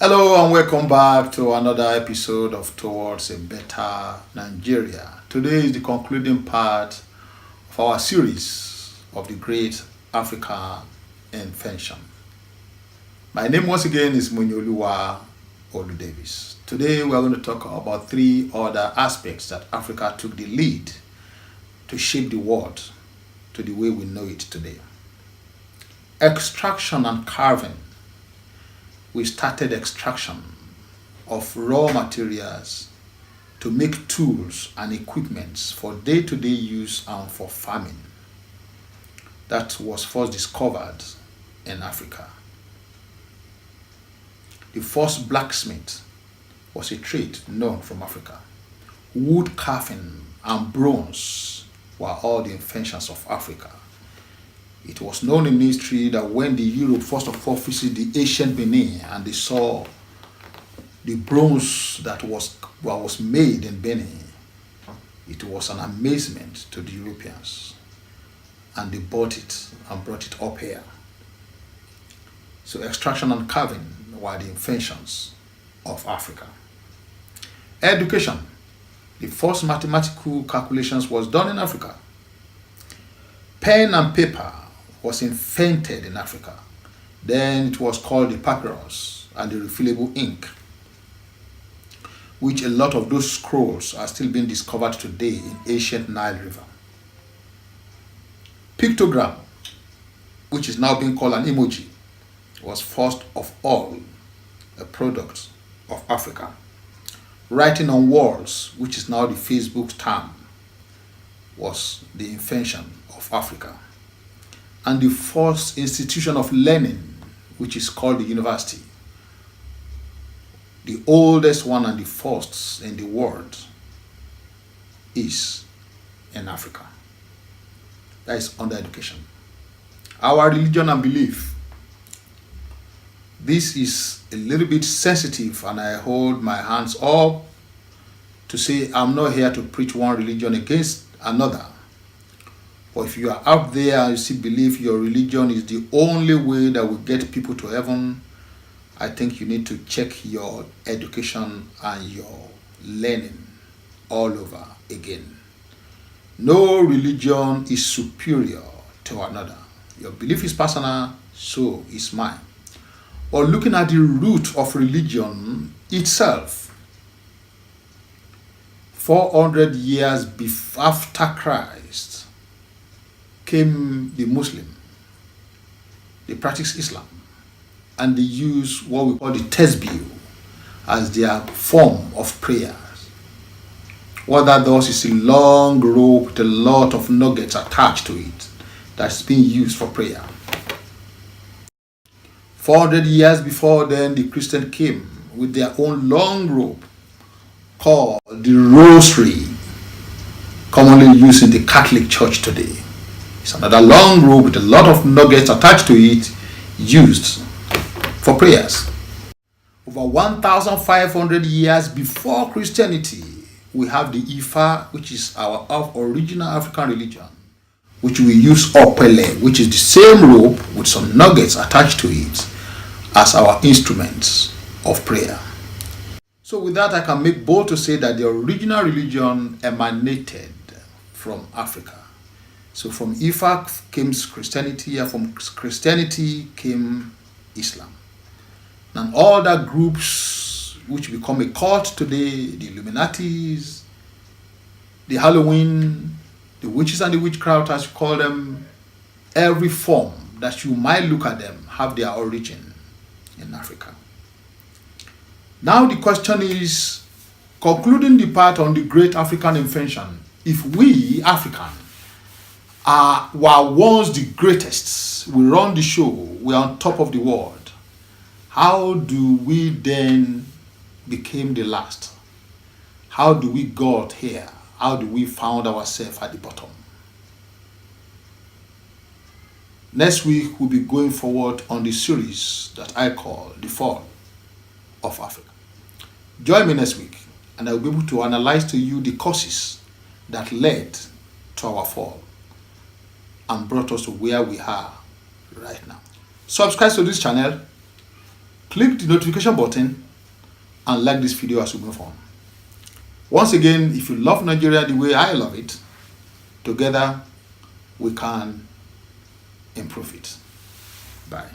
Hello and welcome back to another episode of Towards a Better Nigeria. Today is the concluding part of our series of the Great Africa Invention. My name once again is Munyoluwa Olu Davis. Today we are going to talk about three other aspects that Africa took the lead to shape the world to the way we know it today. Extraction and carving. We started extraction of raw materials to make tools and equipments for day-to-day use and for farming. That was first discovered in Africa. The first blacksmith was a trade known from Africa. Wood carving and bronze were all the inventions of Africa. It was known in history that when the Europe first of all visited the ancient Benin and they saw the bronze that was made in Benin, it was an amazement to the Europeans, and they bought it and brought it up here. So extraction and carving were the inventions of Africa. Education. The first mathematical calculations was done in Africa. Pen and paper was invented in Africa. Then it was called the papyrus and the refillable ink, which a lot of those scrolls are still being discovered today in ancient Nile River. Pictogram, which is now being called an emoji, was first of all a product of Africa. Writing on walls, which is now the Facebook term, was the invention of Africa. And the first institution of learning, which is called the university, the oldest one and the first in the world, is in Africa. That is under education. Our religion and belief. This is a little bit sensitive, and I hold my hands up to say I'm not here to preach one religion against another. But if you are out there and you still believe your religion is the only way that will get people to heaven, I think you need to check your education and your learning all over again. No religion is superior to another. Your belief is personal, so is mine. Or looking at the root of religion itself, 400 years after Christ came the Muslim. They practice Islam and they use what we call the tasbih as their form of prayers. What that does is a long rope with a lot of nuggets attached to it that's being used for prayer. 400 years before then, the Christian came with their own long rope called the rosary, commonly used in the Catholic Church today. It's another long rope with a lot of nuggets attached to it, used for prayers. Over 1,500 years before Christianity, we have the Ifa, which is our original African religion, which we use opele, which is the same rope with some nuggets attached to it, as our instruments of prayer. So with that, I can make bold to say that the original religion emanated from Africa. So from Ifa came Christianity, and from Christianity came Islam. And all the groups which become a cult today, the Illuminatis, the Halloween, the witches and the witchcraft as you call them, every form that you might look at them have their origin in Africa. Now the question is, concluding the part on the great African invention, if we, African, were once the greatest, we run the show, we are on top of the world, how do we then become the last? How do we got here? How do we found ourselves at the bottom? Next week, we'll be going forward on the series that I call The Fall of Africa. Join me next week, and I'll be able to analyze to you the causes that led to our fall and brought us to where we are right now. Subscribe to this channel, click the notification button and like this video as we move on. Once again, if you love Nigeria the way I love it, together we can improve it. Bye.